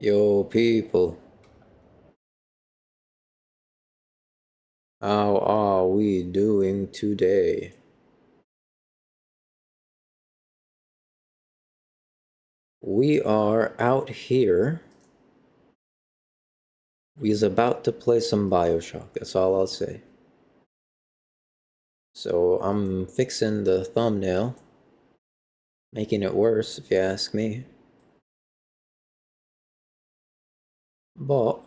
Yo, people, how are we doing today? We are out here. We's about to play some Bioshock, that's all I'll say. So I'm fixing the thumbnail, making it worse if you ask me. But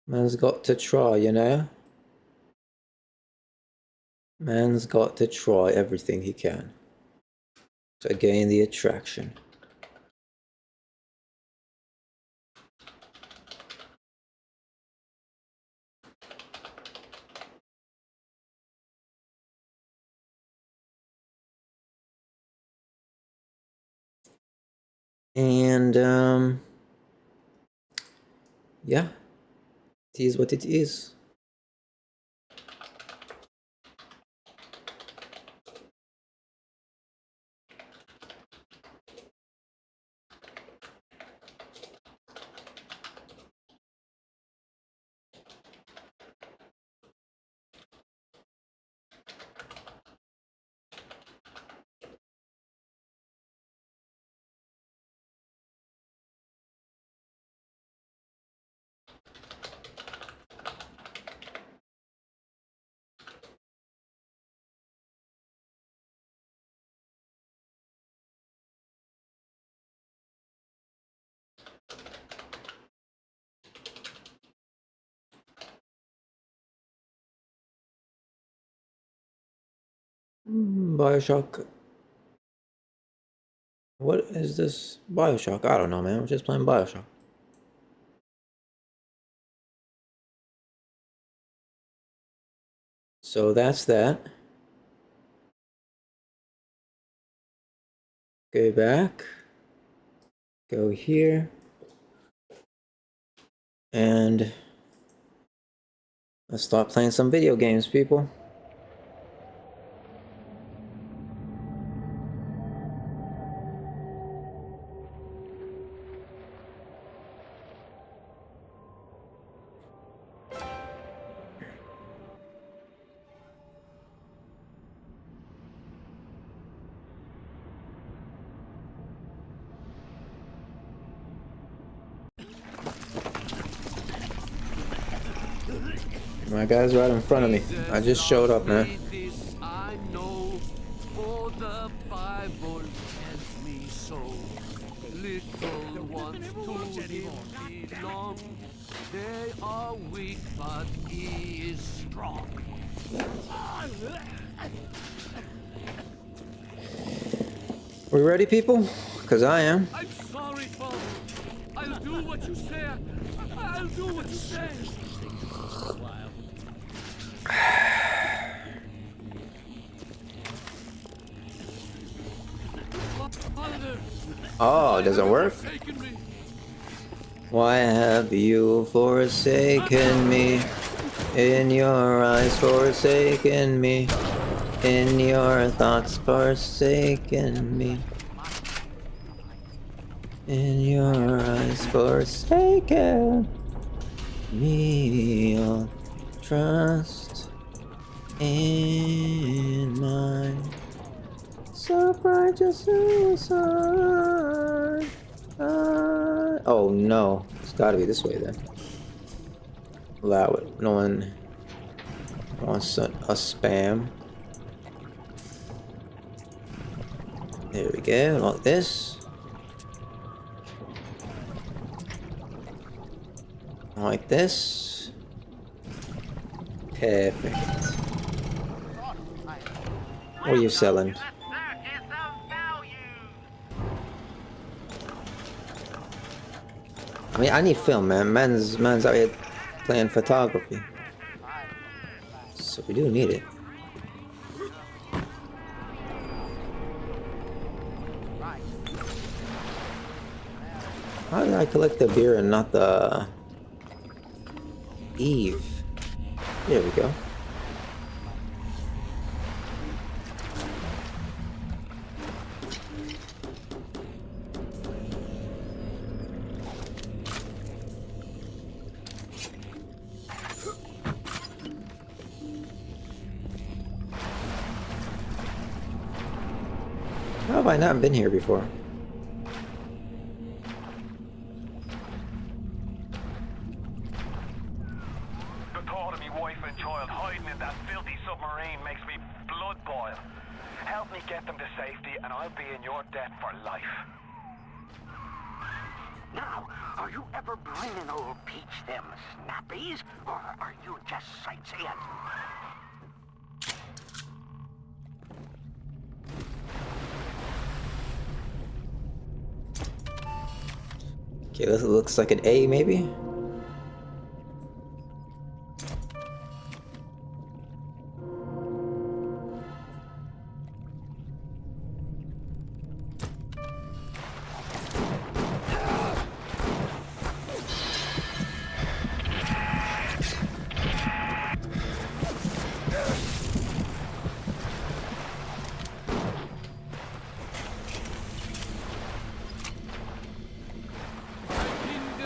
man's got to try, you know? Man's got to try everything he can to gain the attraction. And yeah, it is what it is. Bioshock. What is this? Bioshock? I don't know, man. We're just playing Bioshock. So that's that. Go back. Go here. And let's start playing some video games, people. My guy's right in front of me. I just showed up, man. They are weak, but he is strong. We ready, people? Because I am. I'm sorry, Father. I'll do what you say. I'll do what you say. Oh, it doesn't work? Why have you forsaken me? In your eyes forsaken me. In your thoughts forsaken me. In your eyes forsaken me. I'll trust in my self-righteous suicide. Oh no, it's gotta be this way then. Allow it. No one wants a spam. There we go, like this. Like this. Perfect. What are you selling? I mean, I need film, man. Man's out here playing photography. So we do need it. How did I collect the beer and not the Eve? There we go. How have I not been here before? The thought of me wife and child hiding in that filthy submarine makes me blood boil. Help me get them to safety and I'll be in your debt for life. Now, are you ever bringing old Peach them snappies, or are you just sightseeing? Okay, this looks like an A, maybe?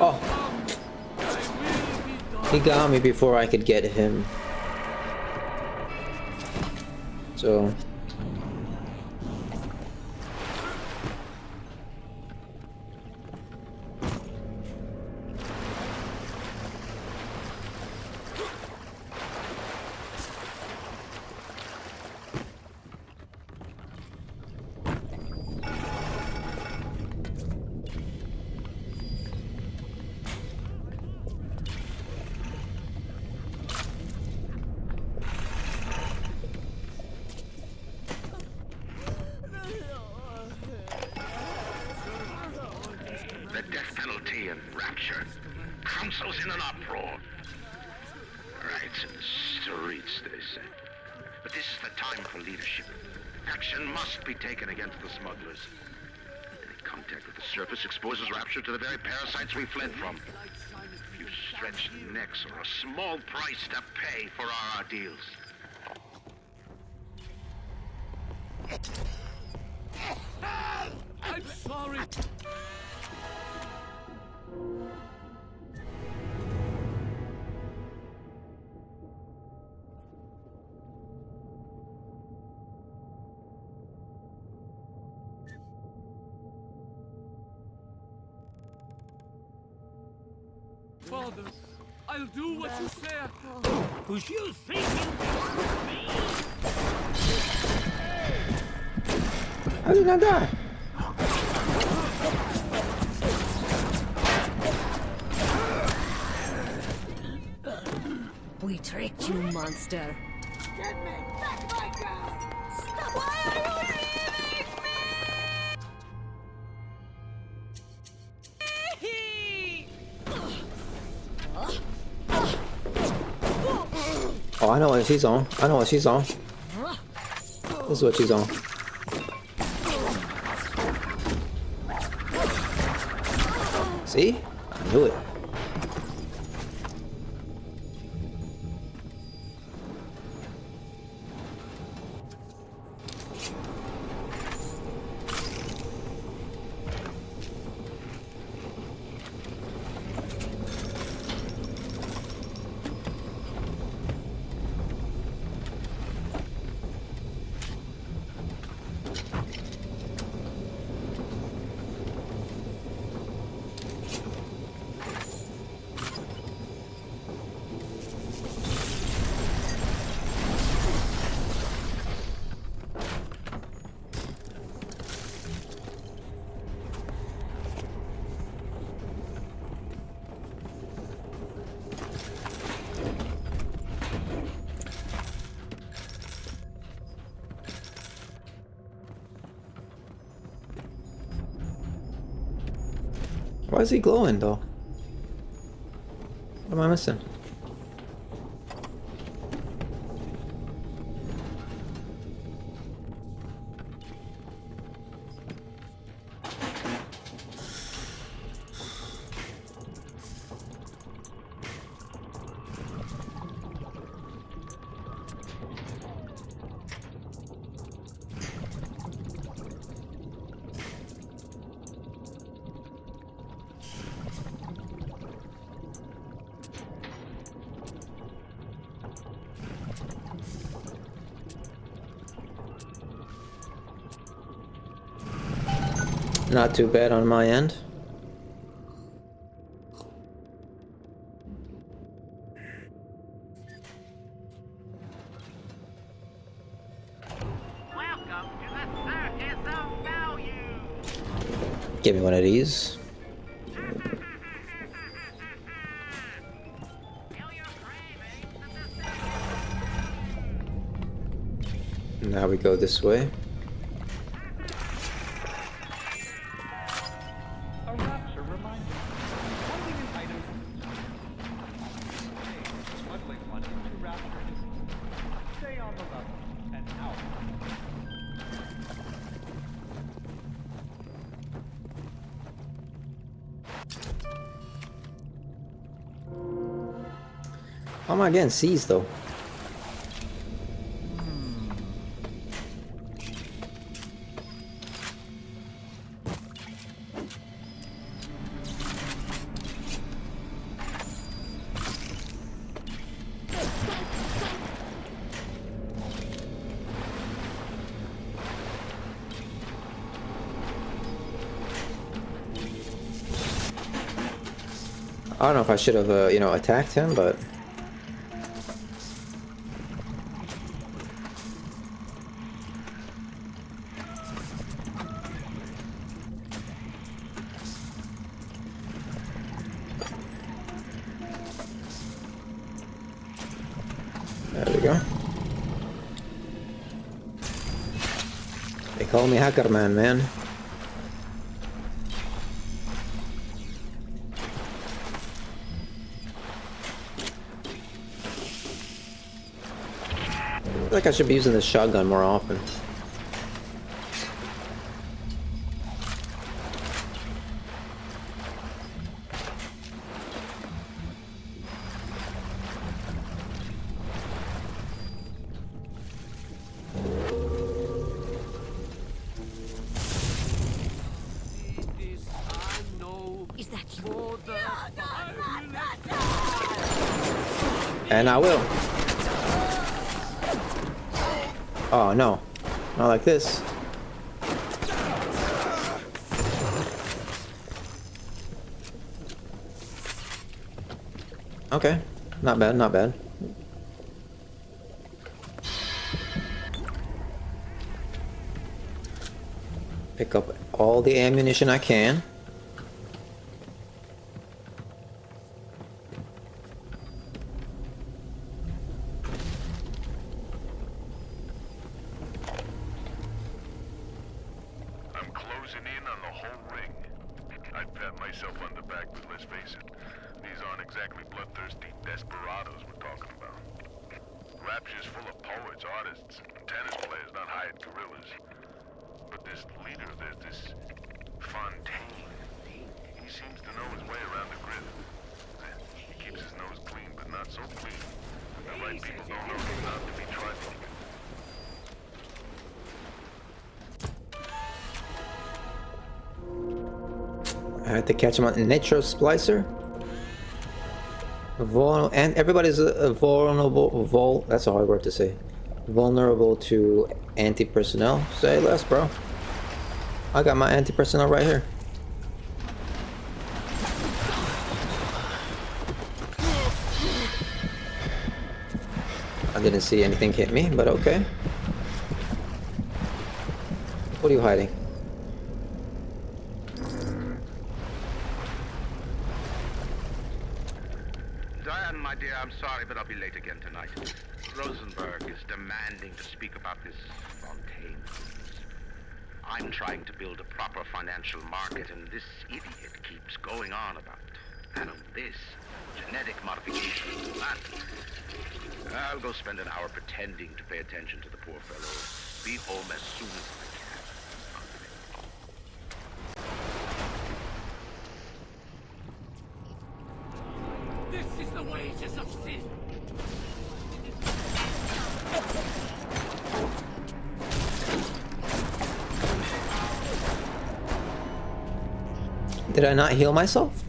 Oh, he got me before I could get him. So The death penalty and rapture. Council's in an uproar. Riots in the streets, they say. But this is the time for leadership. Action must be taken against the smugglers. Any contact with the surface exposes rapture to the very parasites we fled from. A few stretched necks or a small price to pay for our deals. I'm sorry. Father, I'll do what you say. Was you thinking me? how did I die? We tricked you, monster. Get me! Back my ground! Stop! Why are you leaving me? Oh, I know what she's on. I know what she's on. This is what she's on. See? I knew it. Why is he glowing though? What am I missing? Not too bad on my end. Welcome to the circus of value. Give me one of these. Now we go this way. A rapture reminder. Smuggling an item smuggling one into rapture is stay on the level and out. How am I getting seized though? I don't know if I should have, you know, attacked him, but... There we go. They call me Hacker Man. I feel like I should be using this shotgun more often. Is that you? And I will. Oh no, not like this. Okay, not bad, not bad. Pick up all the ammunition I can. Rapture's full of poets, artists, and tennis players, not hired guerrillas. But this leader of theirs, this Fontaine, he seems to know his way around the grid. He keeps his nose clean, but not so clean. The right people don't know he's not to be trifled with. I had to catch him on Nitro Splicer. And everybody's vulnerable. That's a hard word to say. Vulnerable to anti-personnel. Say less, bro. I got my anti-personnel right here. I didn't see anything hit me, but okay. What are you hiding? My dear, I'm sorry, but I'll be late again tonight. Rosenberg is demanding to speak about this Fontaine. I'm trying to build a proper financial market, and this idiot keeps going on about this genetic modification and that. I'll go spend an hour pretending to pay attention to the poor fellow. Be home as soon as I can. This is the wages of sin. Did I not heal myself?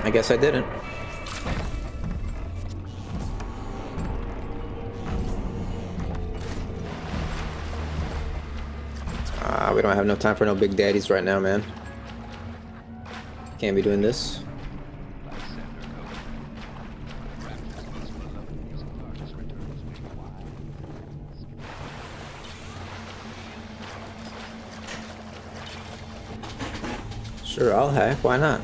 I guess I didn't. we don't have no time for no big daddies right now, man. Can't be doing this. Sure, I'll hack. Why not?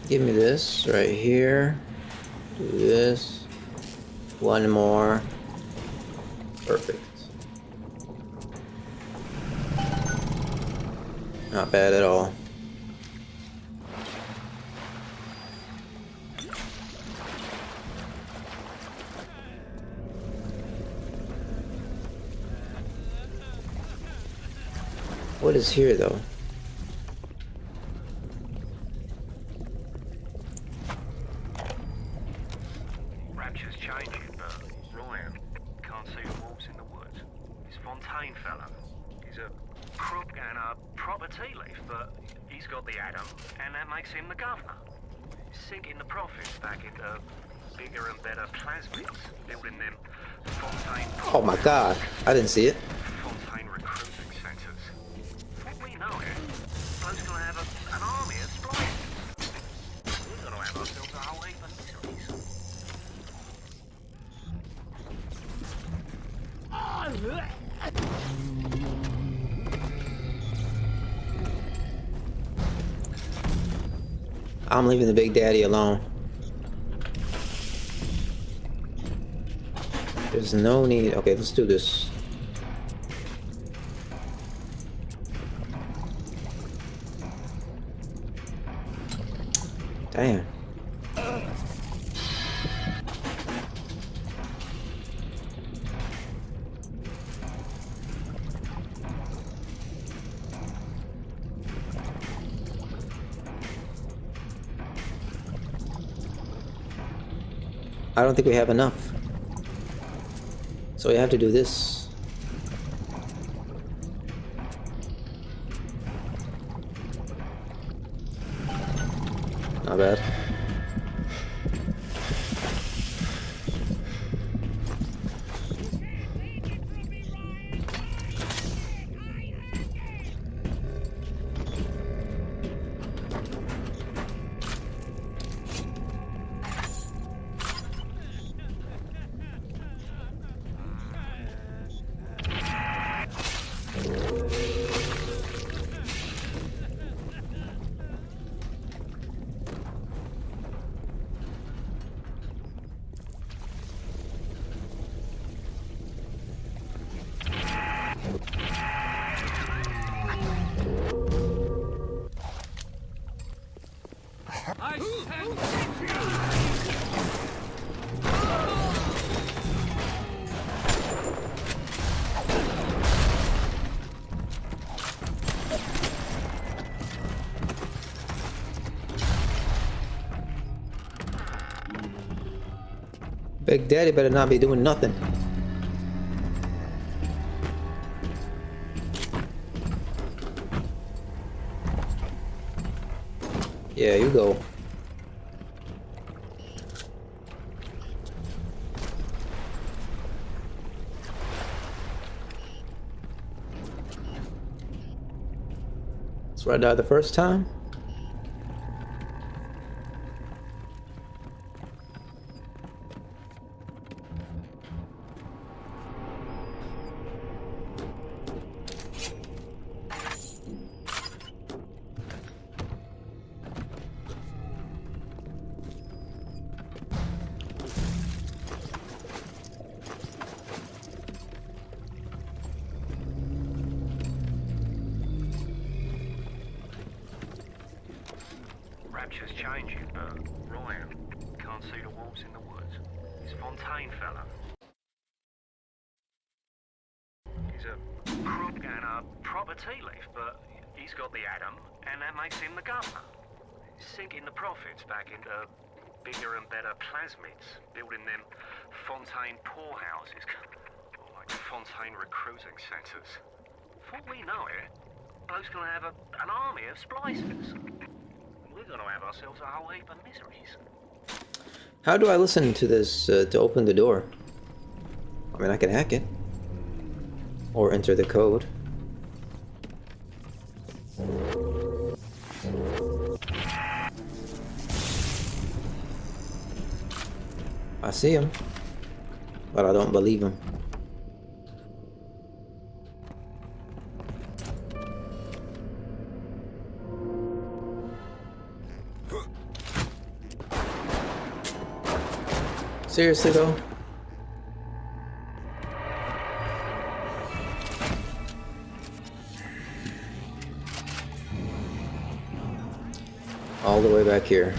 Give me this right here. Do this. One more. Perfect. Not bad at all. What is here though? Rapture's changing, but Ryan can't see the wolves in the woods. This Fontaine fella, he's a crook and a proper tea leaf, but he's got the atom, and that makes him the governor. Sinking the profits back into bigger and better plasmids, building them Fontaine... Oh my god, I didn't see it. Fontaine recruiting centers. What we know it, bloke's gonna have an army of splices. We're gonna have ourselves a whole heap of miseries. I'm leaving the big daddy alone. There's no need. Okay, let's do this. Damn. I don't think we have enough. So we have to do this. Not bad. I send Big Daddy better not be doing nothing. Yeah, you go. That's where I died the first time. Rapture's changing, but Ryan can't see the wolves in the woods. This Fontaine fella, he's a crook and a proper tea leaf, but he's got the atom, and that makes him the governor. Sinking the profits back into bigger and better plasmids, building them Fontaine poorhouses, or like Fontaine recruiting centers. For all we know it, bloke's gonna have an army of splicers. We're gonna have ourselves a whole heap of miseries. How do I listen to this to open the door? I mean, I can hack it. Or enter the code. I see him, but I don't believe him. Seriously though? All the way back here.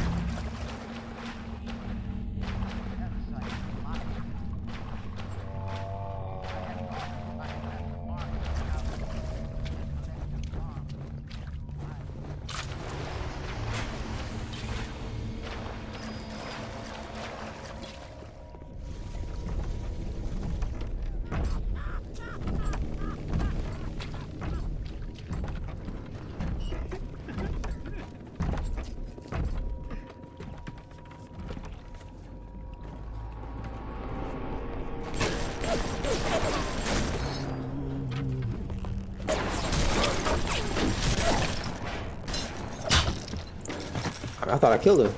I thought I killed him.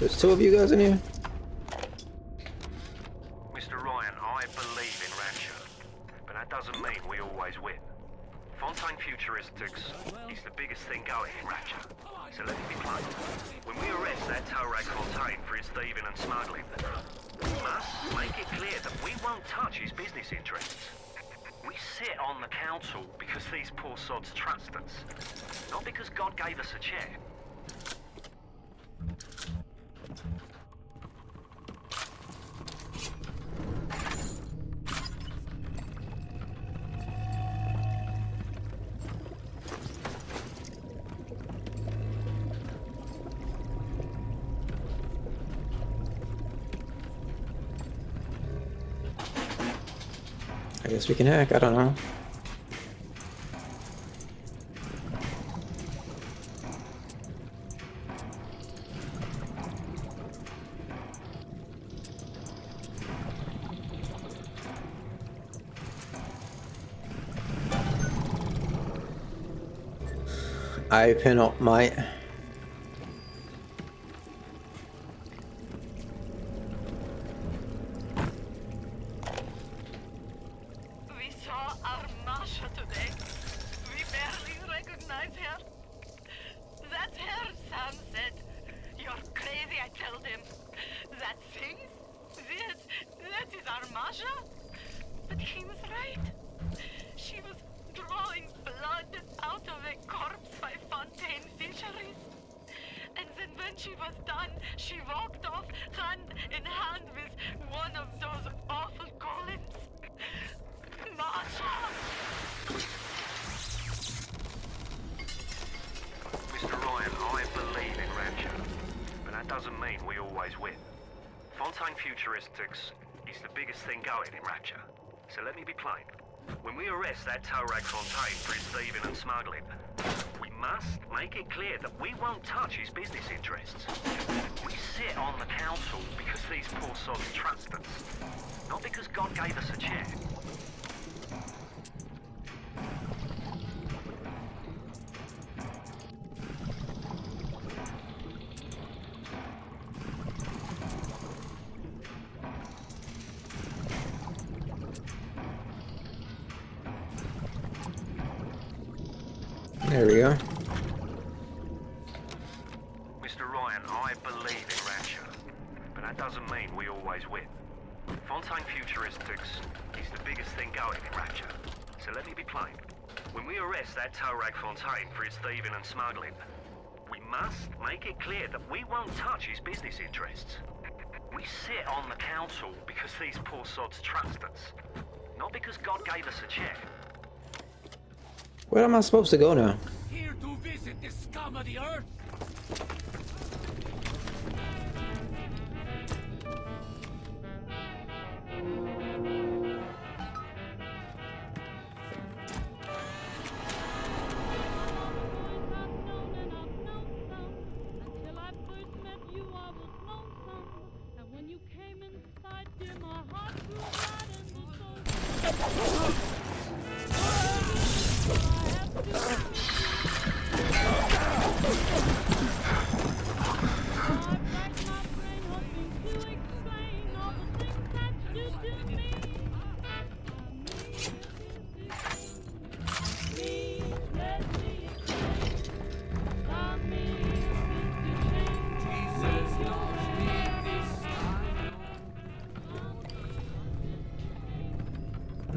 There's two of you guys in here? Mr. Ryan, I believe in Rapture, but that doesn't mean we always win. Fontaine Futuristics is the biggest thing going in Rapture, so let me be plain. When we arrest that Torag Fontaine for his thieving and smuggling, we must make it clear that we won't touch his business interests. We sit on the council because these poor sods trust us, not because God gave us a chair. I guess we can hack, I don't know. I pin up my... We saw our Masha today. We barely recognize her. That's her, Sam said. You're crazy, I told him. That thing? That is our Masha? But he was right. She was drawing blood out of a corpse by Fontaine Fisheries. And then when she was done, she walked off hand in hand with one of those awful golems. Masha! Mr. Ryan, I believe in Rapture, but that doesn't mean we always win. Fontaine Futuristics is the biggest thing going in Rapture, so let me be plain. When we arrest that Torag Fontaine for his thieving and smuggling, we must make it clear that we won't touch his business interests. We sit on the council because these poor sods trust us, not because God gave us a chair. There we go. Mr. Ryan, I believe in Rapture, but that doesn't mean we always win. Fontaine Futuristics is the biggest thing going in Rapture, so let me be plain. When we arrest that Torag Fontaine for his thieving and smuggling, we must make it clear that we won't touch his business interests. We sit on the council because these poor sods trust us, not because God gave us a chair. Where am I supposed to go now? Here to visit the scum of the earth.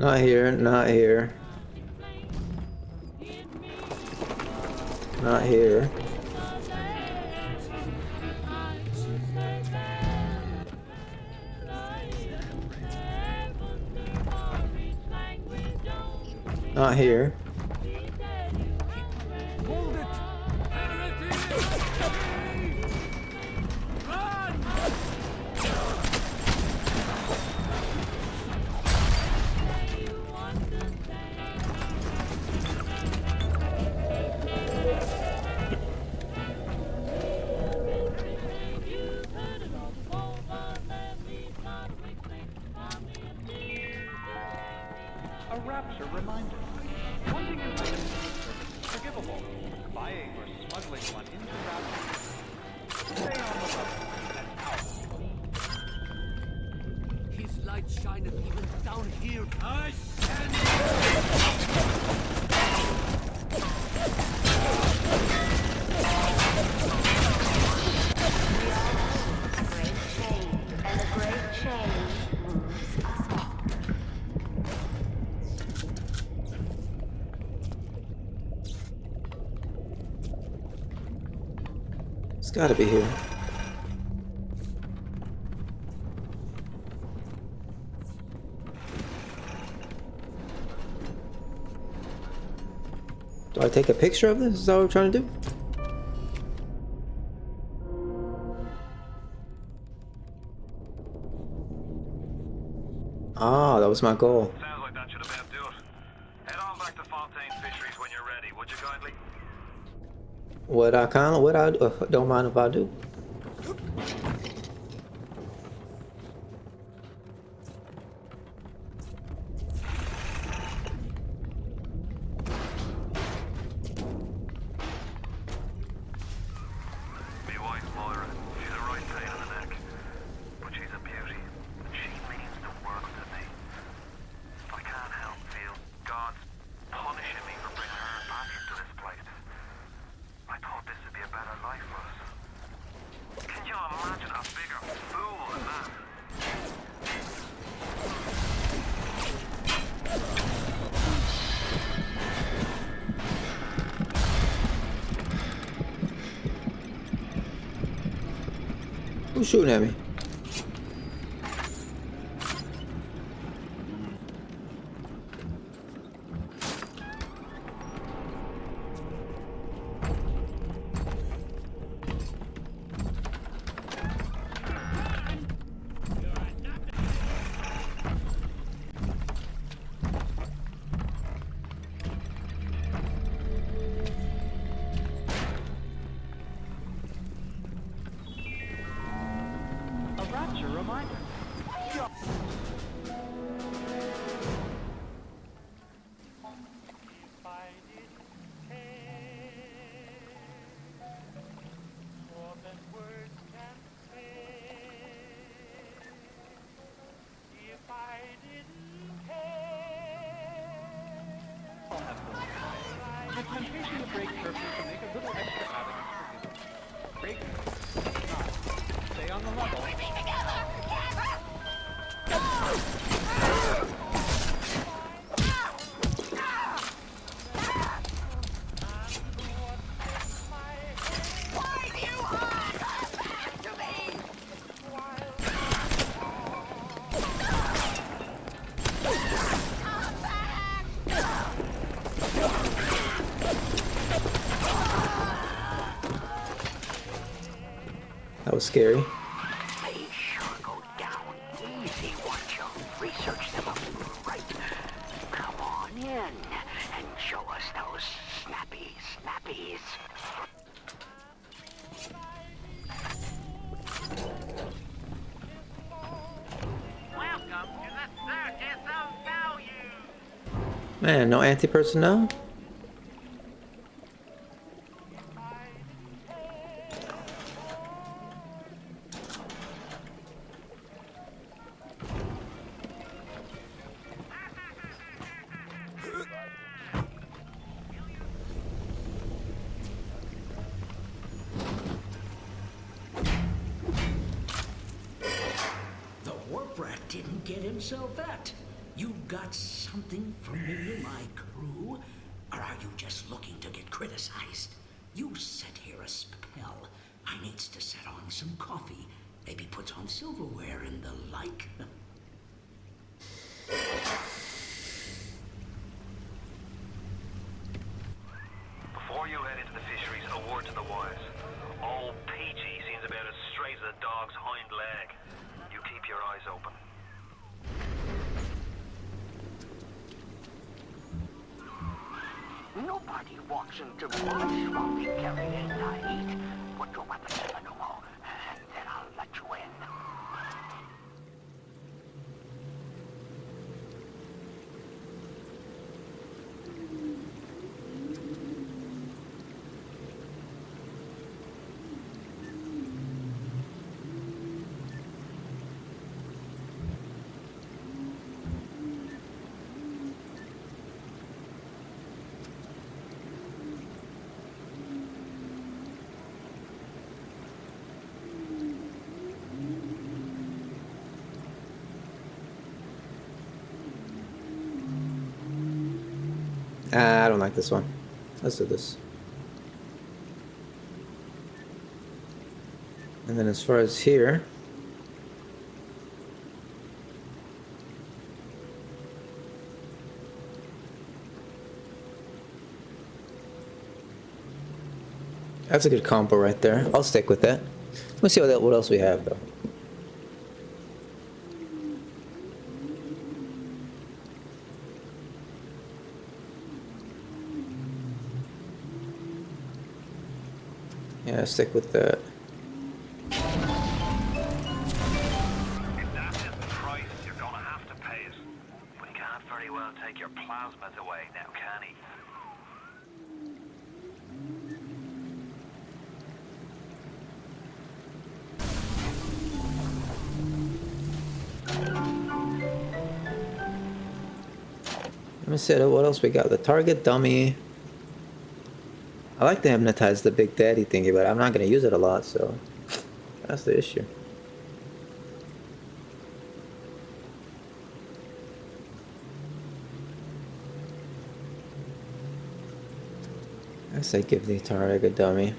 Not here, not here. Not here. Not here. Hold it! Run! A rapture reminder. Wanting an item is forgivable. Buying or smuggling one into rapture. Stay on the level and out. His light shineth even down here. I stand. A great change, and a great change moves us all. It's gotta be here. Do I take a picture of this? Is that what we're trying to do? Ah, that was my goal. Sounds like that should about do it. Head on back to Fontaine Fisheries when you're ready, would you kindly? What I don't mind if I do. Me wife, Moira, she's a right pain in the neck. But she's a beauty. She means the world to me. I can't help feel God's punishing me for bringing her back into this place. I thought this would be a better life for us. Can you imagine a bigger fool than that? Who's shooting at me? A rapture reminder. The temptation to break curfew to make a little extra evidence for you. Break. Stay on the level. That was scary. They sure go down easy once you research them up right. Come on in and show us those snappy snappies. Welcome to the circus of value. Man, no anti-personnel? The warp rat didn't get himself at. You got something familiar, my crew? Or are you just looking to get criticized? You set here a spell. I needs to set on some coffee. Maybe puts on silverware and the like. Before you head into the fisheries, a word to the wise. Old PG seems about as straight as a dog's hind leg. You keep your eyes open. Nobody walks into my swampy carrying night. Put your weapons in the pneumo, and then I'll let you in. I don't like this one. Let's do this. And then as far as here, that's a good combo right there. I'll stick with that. Let's see what else we have though. Yeah, stick with that. If that is the price, you're gonna have to pay it. But he can't very well take your plasmas away now, can he? Let me see what else we got. The target dummy. I like to hypnotize the Big Daddy thingy, but I'm not going to use it a lot, so that's the issue. I say give the target a dummy.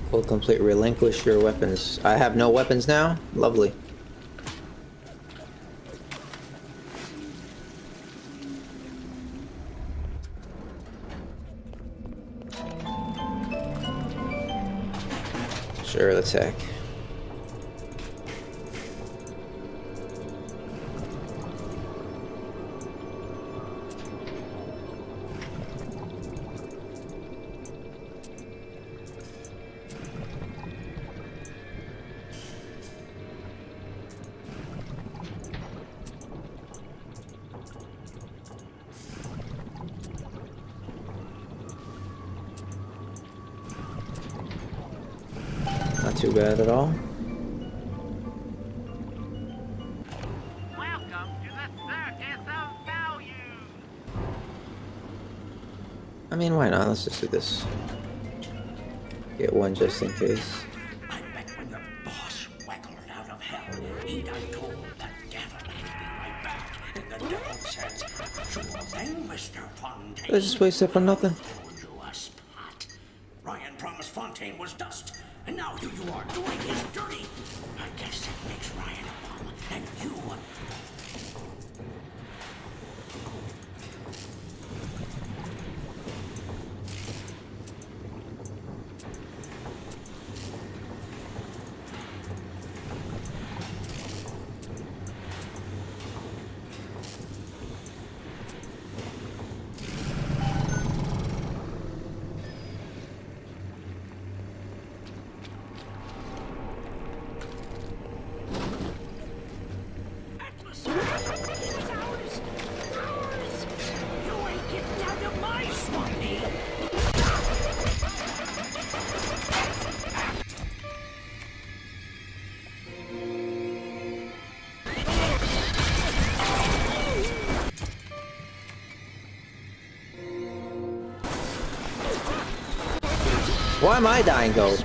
Full complete, relinquish your weapons. I have no weapons now? Lovely. Sure, let's hack. Not too bad at all. Welcome to the circus of value. I mean, why not? Let's just do this. Get one just in case. I bet when your boss waggled out of hell, he done told that devil he'd be right back. And the devil says, sure then, Mr. Fontaine. I just wasted for nothing. Hold you a spot. Ryan promised Fontaine was dust, and now here you are doing his dirty. I guess that makes Ryan a bum, and you a... Why am I dying though?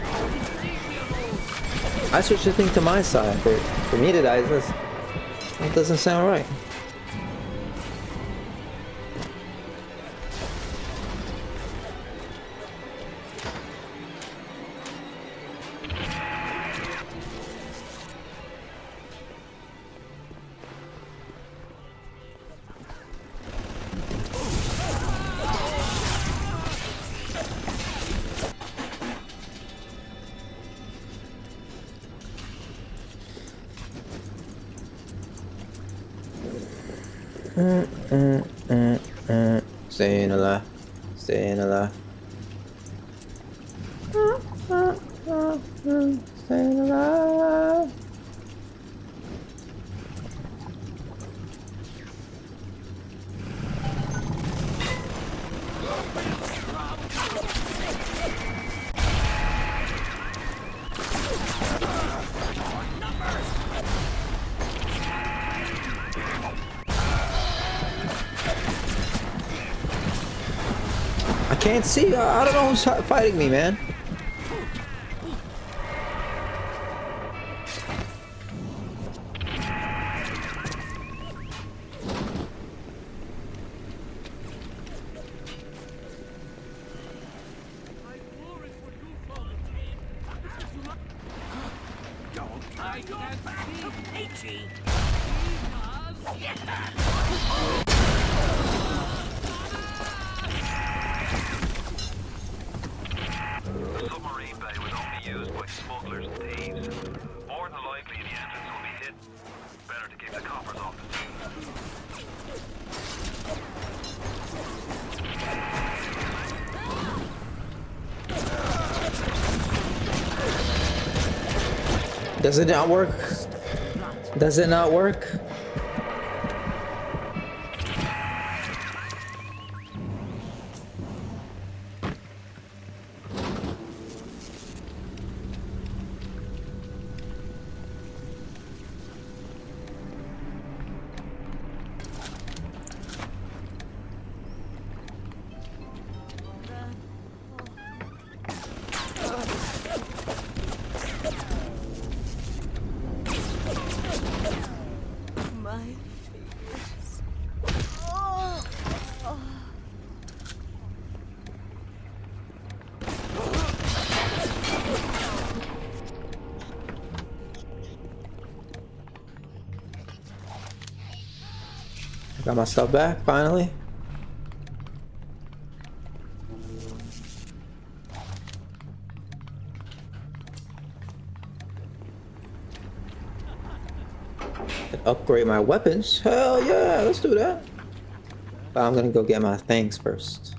I switched the thing to my side for me to die. That doesn't sound right. Staying alive. Staying alive. Staying alive. I can't see. I don't know who's fighting me, man. The submarine bay was only used by smugglers and thieves. More than likely the entrance will be hidden. Better to keep the coppers off the scene. Does it not work? Does it not work? Got my stuff back, finally. Can upgrade my weapons. Hell yeah, let's do that. But I'm gonna go get my things first.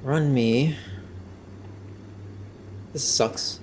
Run me. This sucks.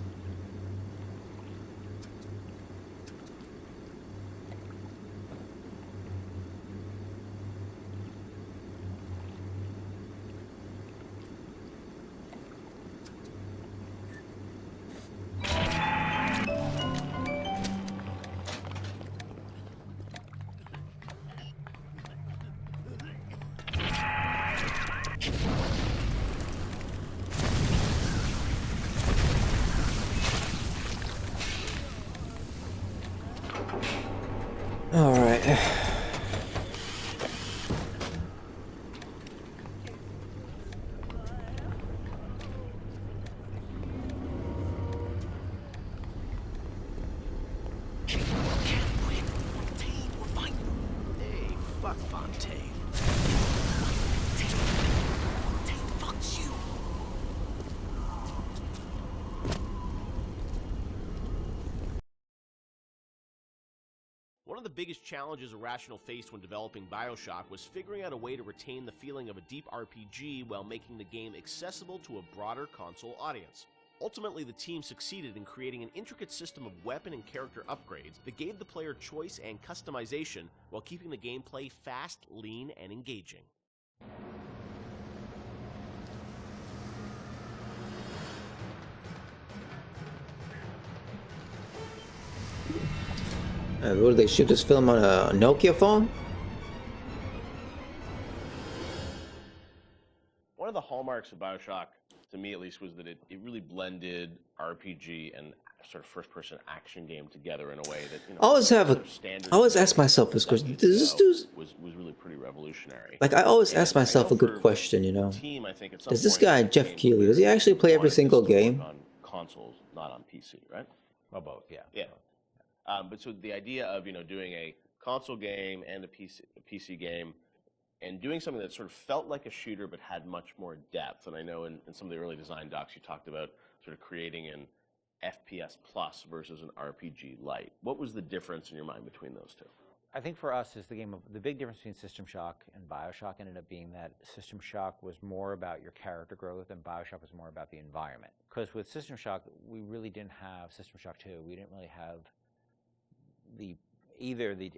All right. Hey, fuck Fontaine. Fontaine fucks you. One of the biggest challenges Irrational faced when developing Bioshock was figuring out a way to retain the feeling of a deep RPG while making the game accessible to a broader console audience. Ultimately, the team succeeded in creating an intricate system of weapon and character upgrades that gave the player choice and customization while keeping the gameplay fast, lean, and engaging. What did they shoot this film on a Nokia phone? One of the hallmarks of Bioshock, to me at least, was that it really blended RPG and sort of first-person action game together in a way that, you know, I always ask myself this question. Does this dude was really pretty revolutionary. Like, I always ask myself a good question, you know. Team, I think, Does this guy Jeff Keighley, does he actually play every single game? On consoles, not on PC, right? Well, both, yeah. Yeah. But so the idea of, you know, doing a console game and a PC game and doing something that sort of felt like a shooter but had much more depth. And I know in some of the early design docs you talked about sort of creating an FPS plus versus an RPG light. What was the difference in your mind between those two? I think for us is the big difference between System Shock and Bioshock ended up being that System Shock was more about your character growth and Bioshock was more about the environment. Because with System Shock, we really didn't have System Shock 2. We didn't really have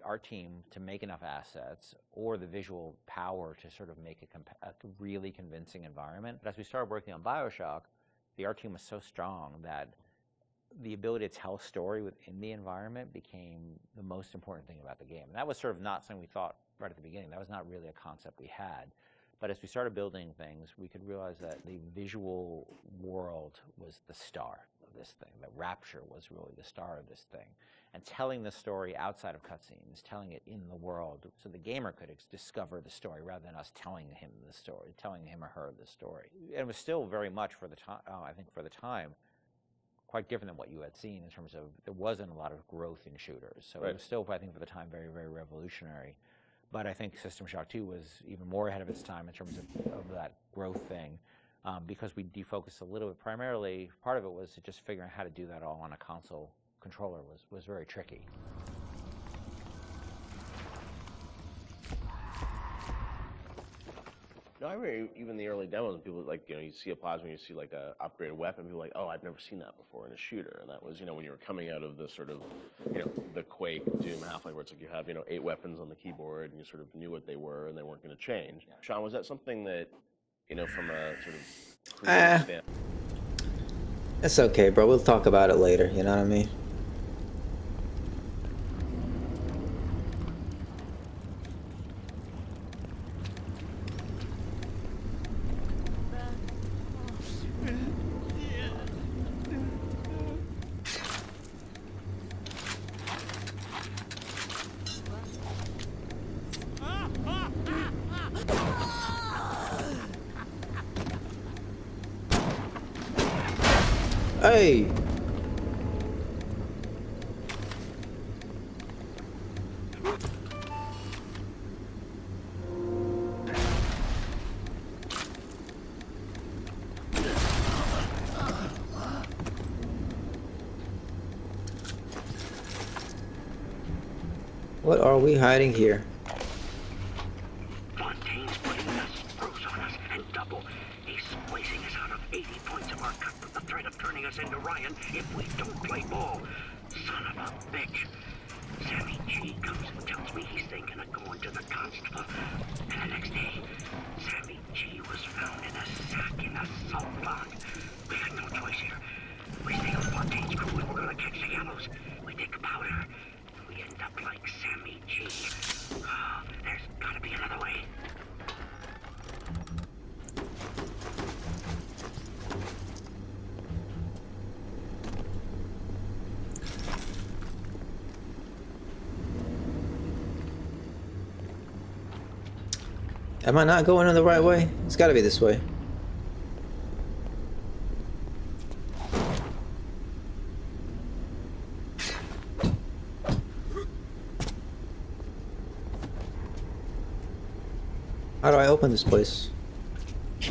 our team to make enough assets or the visual power to sort of make a really convincing environment. But as we started working on Bioshock, the art team was so strong that the ability to tell a story within the environment became the most important thing about the game. And that was sort of not something we thought right at the beginning. That was not really a concept we had. But as we started building things, we could realize that the visual world was the star of this thing. The Rapture was really the star of this thing. And telling the story outside of cutscenes, telling it in the world, so the gamer could discover the story rather than us telling him the story, telling him or her the story. And it was still very much for the time, I think for the time, quite different than what you had seen in terms of there wasn't a lot of growth in shooters. So it was still, I think, for the time, very, very revolutionary. But I think System Shock 2 was even more ahead of its time in terms of that growth thing, because we defocused a little bit. Primarily, part of it was just figuring out how to do that all on a console controller was very tricky. No, I remember even the early demos, people like, you know, you see a plasma, you see like a upgraded weapon, people are like, oh, I've never seen that before in a shooter. And that was, you know, when you were coming out of the sort of, you know, the Quake, Doom, Half-Life, where it's like you have, you know, 8 weapons on the keyboard and you sort of knew what they were and they weren't going to change. Yeah. Sean, was that something that, you know, from a sort of creative standpoint? It's okay, bro. We'll talk about it later, you know what I mean? Hey! What are we hiding here? Fontaine's putting the screws on us and double. He's squeezing us out of 80 points of our cut with the threat of turning us into Ryan if we don't play ball. Son of a bitch. Sammy G comes and tells me he's thinking of going to the constable. And the next day, Sammy G was found in a sack in a salt pond. We had no choice here. We stay on Fontaine's crew and we're gonna catch the gallows. We take powder. We end up like Sammy G. Oh, there's gotta be another way. Am I not going in the right way? It's gotta be this way. How do I open this place? You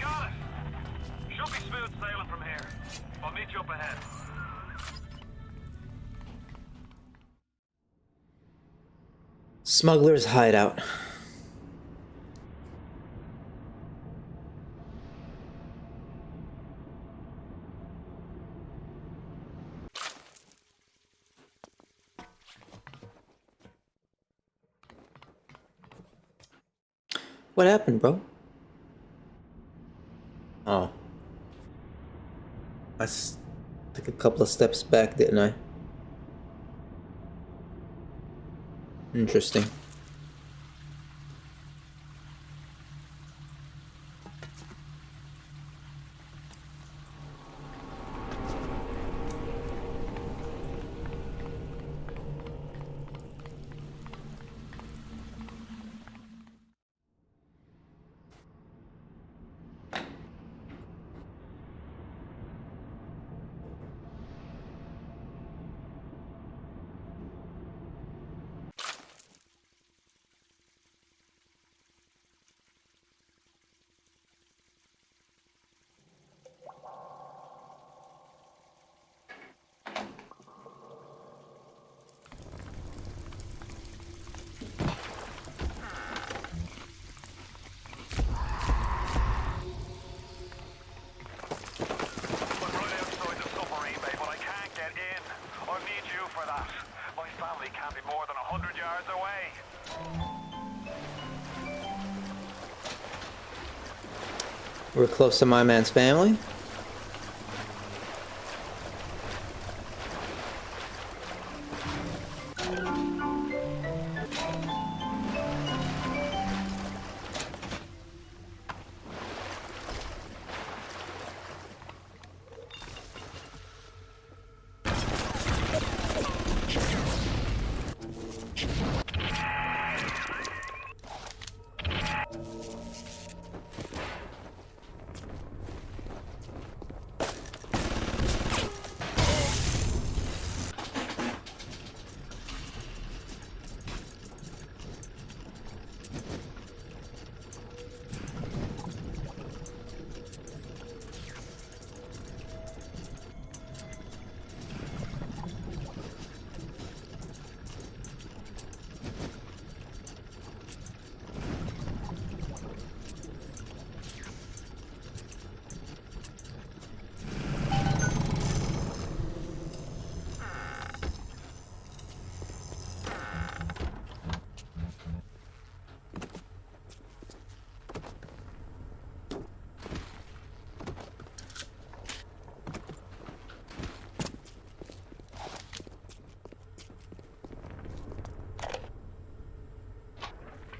got it. Should be smooth meet you up ahead. Smuggler's hideout. What happened, bro? Oh. I took a couple of steps back, didn't I? Interesting. We're close to my man's family.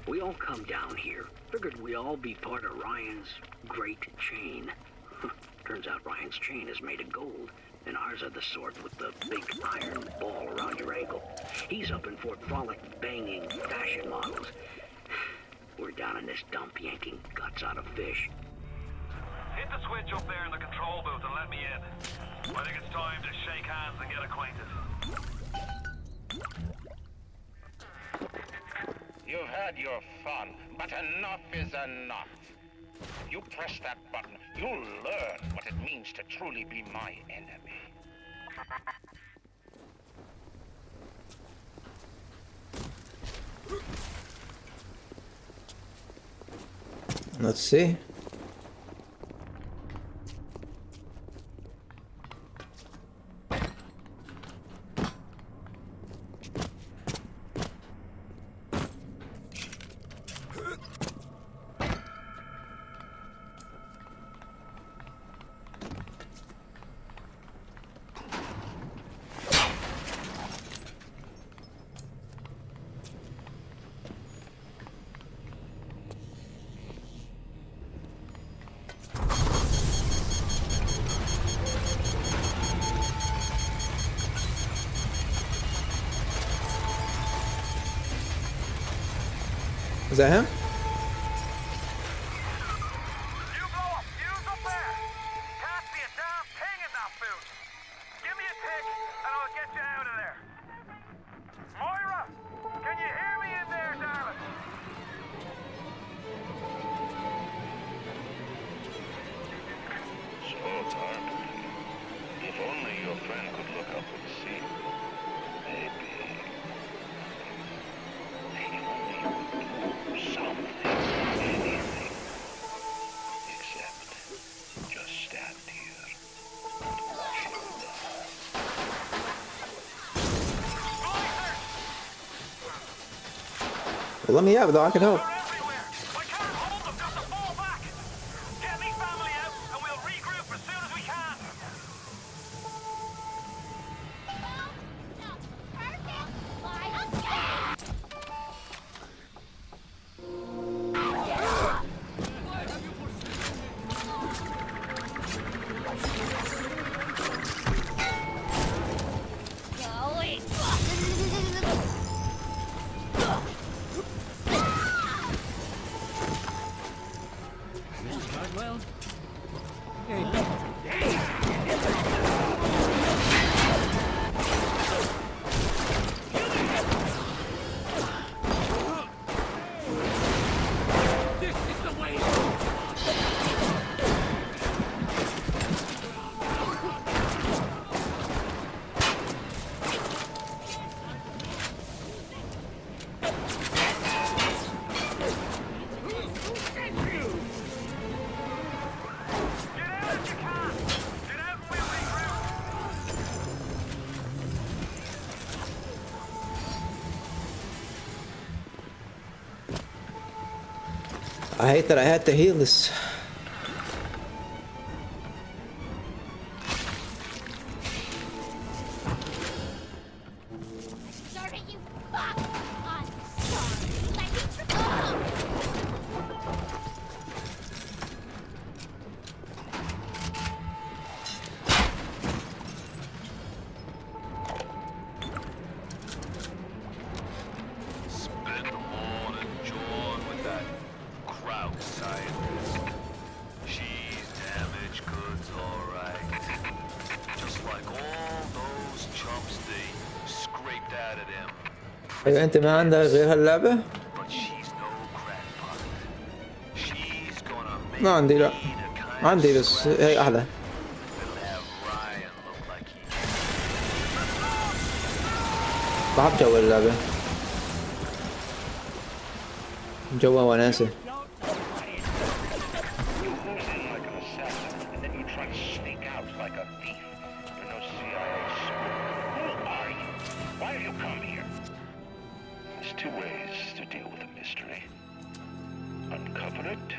We all come down here. Figured we all be part of Ryan's great chain. Turns out Ryan's chain is made of gold, and ours are the sort with the big iron ball around your ankle. He's up in Fort Frolic banging fashion models. We're down in this dump yanking guts out of fish. Hit the switch up there in the control booth and let me in. I think it's time to shake hands and get acquainted. You've had your fun, but enough is enough. You press that button, you'll learn what it means to truly be my enemy. Let's see. Is that him? You blow up fuse up there! Can't see a damn thing in that boot! Give me a tick and I'll get you out of there! Moira! Can you hear me in there, darling? So dark. If your friend could look up and see. Maybe only something, anything, except just stand here and watch him die. Well, let me have it though, I can help. I hate that I had to heal this. ايوه انت ما عندك غير هاللعبة؟ ما عندي لا عندي بس هي احلى. بحب جو اللعبة، جوها وناسة. Two ways to deal with a mystery. Uncover it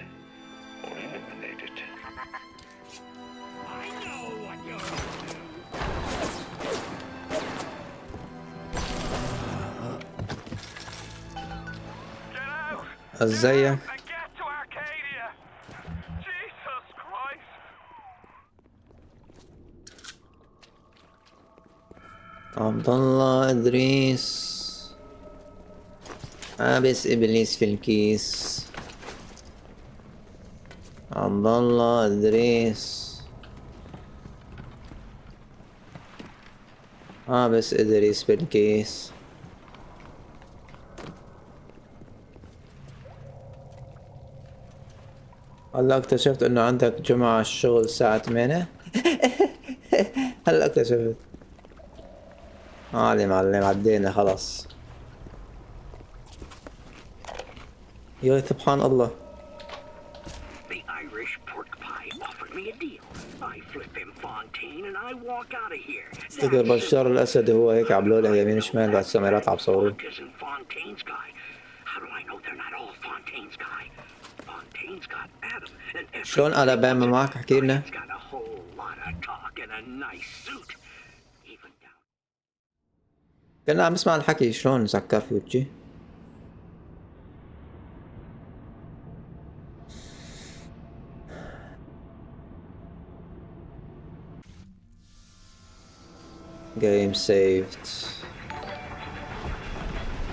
or eliminate it. I know what you're ازاي؟ عبد الله ادريس حابس ابليس في الكيس. عبد الله ادريس حابس ادريس في الكيس. هلا اكتشفت انه عندك جمعة الشغل الساعة 8. هلا اكتشفت. معلم عدينا خلاص. يا سبحان الله. The Irish pork pie offered me a deal. I flip him Fontaine and I walk out of here. استقر بشار الاسد هو هيك عملوا له يمين شمال بعد السميرات عم صوروا. Fontaine's guy. How do I know they're not all Fontaine's guy? Fontaine's got Adam and شلون الاباما معك احكي لنا. got a whole lot of talk and a nice suit. Even down. كنا عم نسمع الحكي شلون سكر في وجهي. Game saved.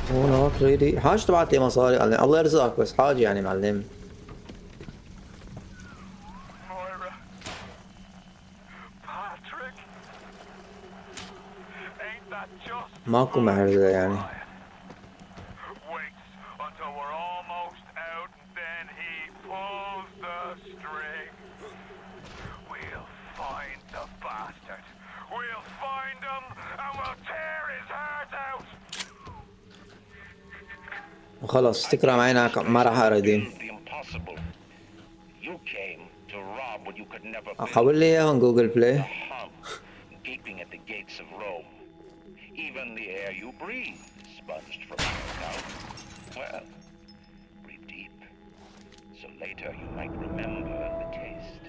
Oh not really. حاج تبعت لي مصاري قال الله يرزقك بس حاجة يعني معلم. ماكو مهرزة يعني. We'll وخلاص تكرم عينك ما راح أريدين. The impossible. You came to rob what you could never build. حول لي إياهم جوجل بلاي. Hum, gaping at the gates of Rome. Even the air you breathe is sponged from your account. Well, breathe deep, so later you might remember the taste.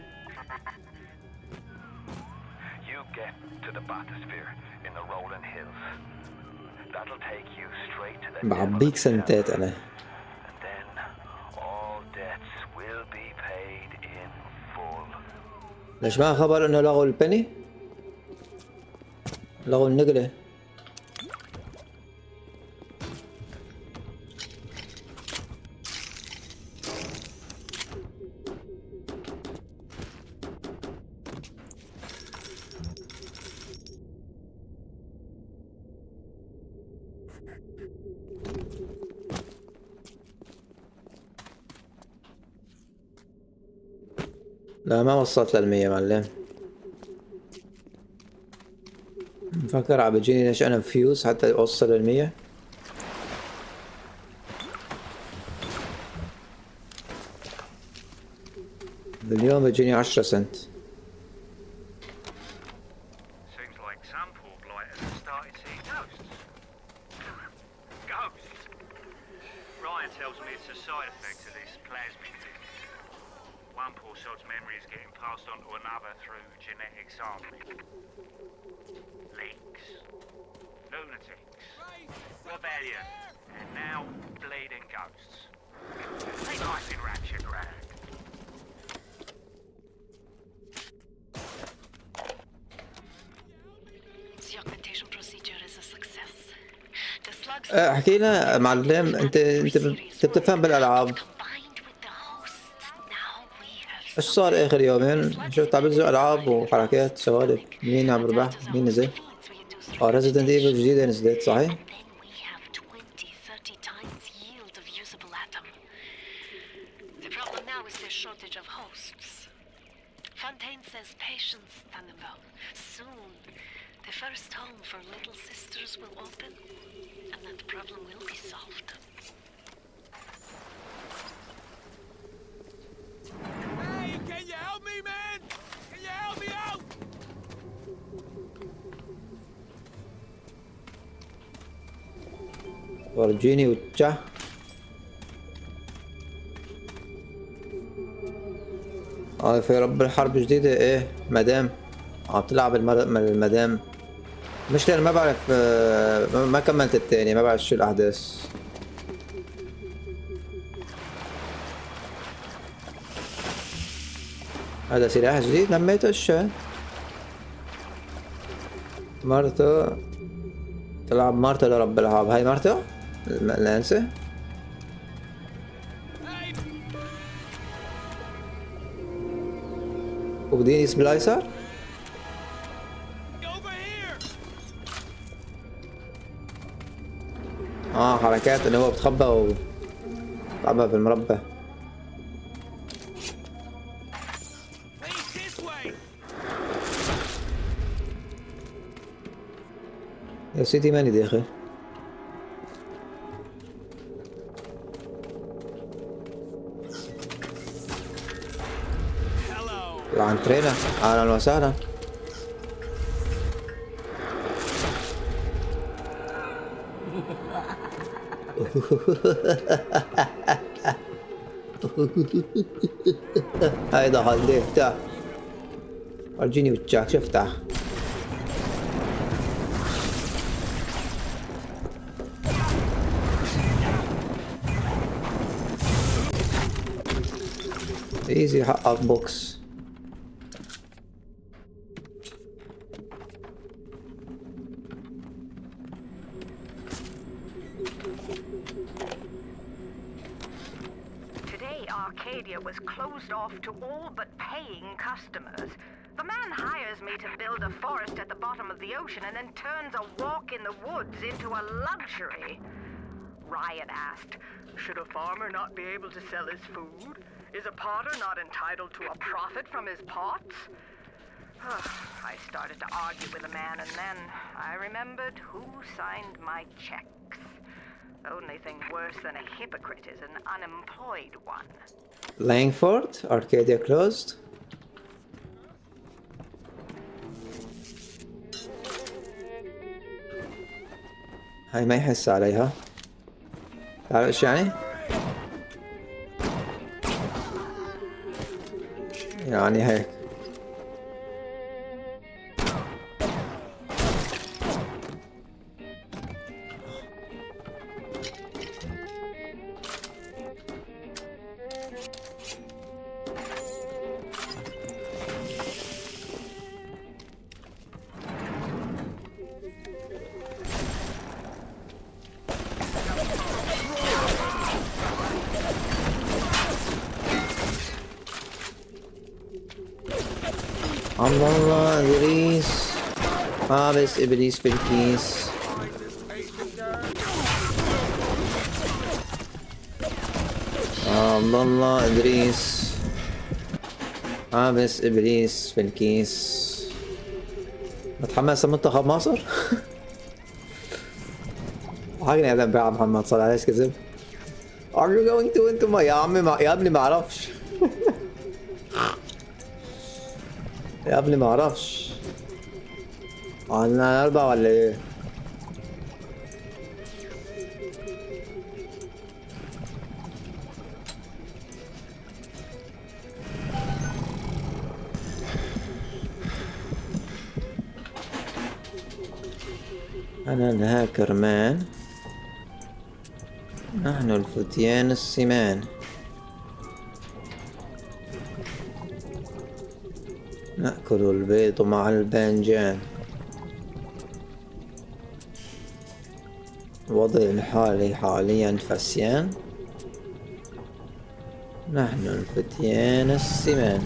You get to the bathysphere in the rolling hills. That'll take you straight to the بعبيك سنتات أنا. And then all debts will be paid in full. ليش ما خبر إنه لغوا البني؟ لغوا النقلة. لا ما وصلت للمية معلم. مفكر عم بيجيني ليش انا فيوز حتى اوصل للمية. باليوم بيجيني 10 سنت. Seems like some poor blighters have started seeing ghosts. Ghosts? Ryan tells me it's a side effect of this plasmic thing. One poor sod's memory is getting passed on to another through genetic sampling. Leaks. Lunatics. Rebellion. And now bleeding ghosts. They might be rapture grad. The augmentation procedure is a success. The slugs احكي لنا معلم، انت بتفهم بالالعاب. ايش صار اخر يومين؟ شفت عم بنزل العاب وحركات سوالف، مين عم بربح؟ مين نزل؟ ريزيدنت ايفل جديدة نزلت صحيح؟ The problem now is the shortage of hosts. Fontaine says patience, Tannenbaum. Soon, the first home for little sisters will open, and that problem will be solved. Hey, can you help me, man? Can you help me out? ورجيني وتشا. في رب الحرب جديدة ايه مدام عم تلعب المدام. مش لأن ما بعرف ما كملت التاني، ما بعرف شو الأحداث. هذا سلاح جديد لميته الشان. مرته تلعب مرته لرب العاب. هاي مرته لانسة. وبديني سبلايسر. حركات انه هو بتخبى وطلعبها في المربع. يا سيدي ماني داخل. عن ترينا. اهلا وسهلا. هيدا هالديتا ورجيني وجهك شفتها. ايزي حقك بوكس. Arcadia was closed off to all but paying customers. The man hires me to build a forest at the bottom of the ocean and then turns a walk in the woods into a luxury. Ryan asked, should a farmer not be able to sell his food? Is a potter not entitled to a profit from his pots? I started to argue with the man, and then I remembered who signed my checks. Only thing worse than a hypocrite is an unemployed one. Langford, Arcadia closed. هاي ما يحس عليها. تعرف ايش يعني؟ يعني هيك. الله إدريس حابس إبليس في الكيس. الله إدريس حابس إبليس في الكيس. متحمس لمنتخب مصر؟ حاجة يا بقى محمد صلاح ليش كذب؟ Are you going to into my يا عمي يا ابني ما اعرفش. يا ابني ما اعرفش. انا 4 ولا ايه؟ انا الهاكر مان. نحن الفتيان السمان. نأكل البيض مع الباذنجان. وضعي حالي حاليا فسيان. نحن الفتيان السمان.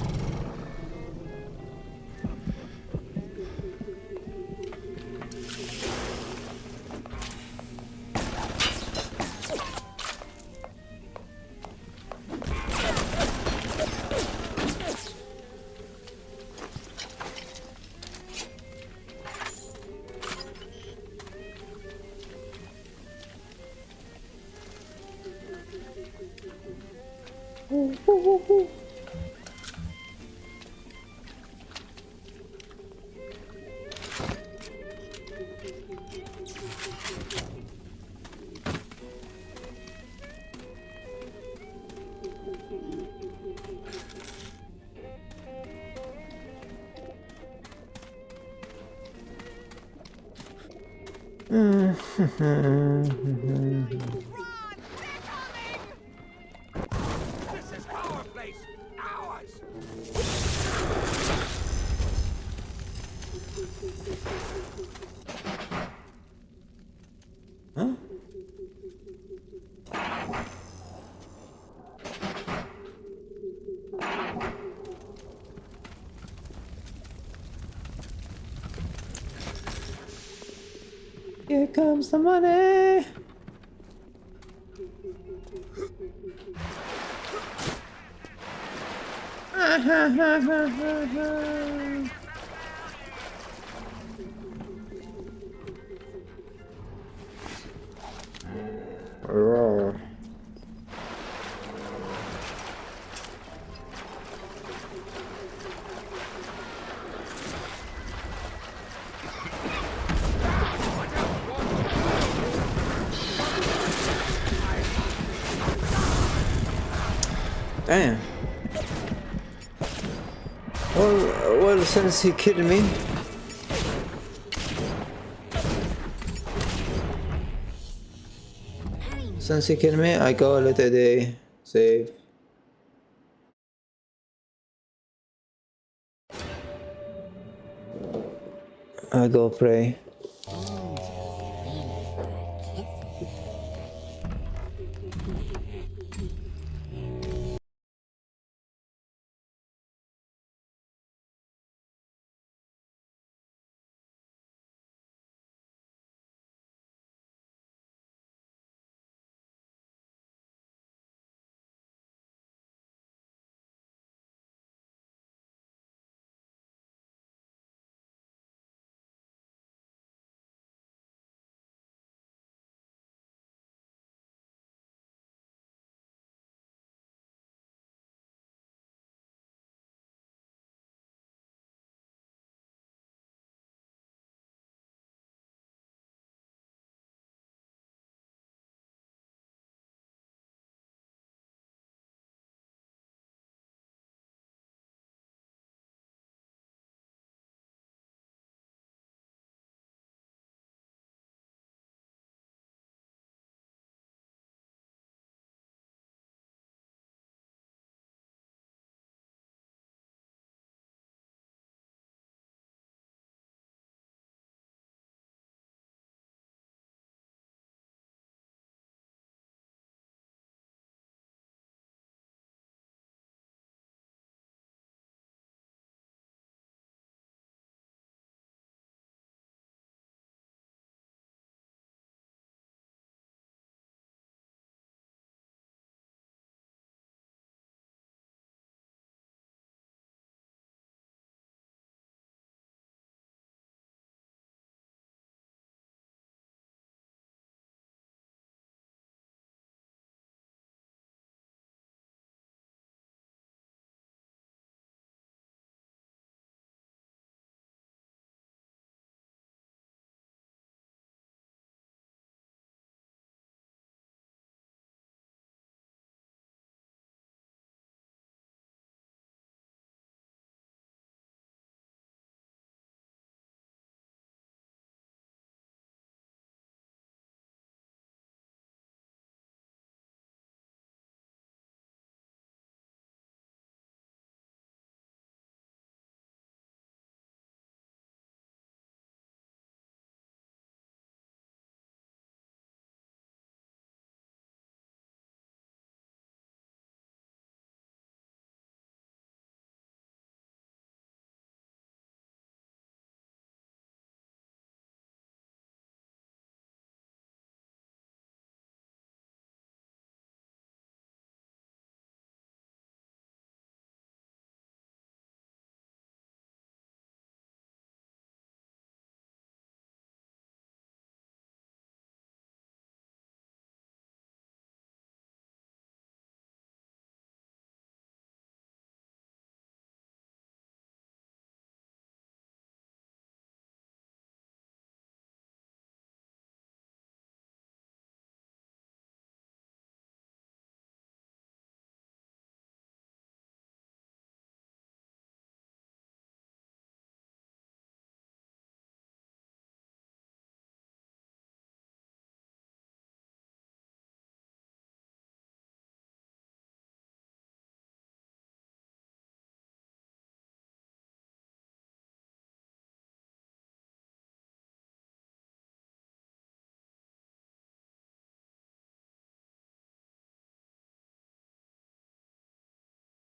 Here comes the money. Roar. Damn. Well, since he kidding me. Since he kidding me, I call it a day. Save. I go pray.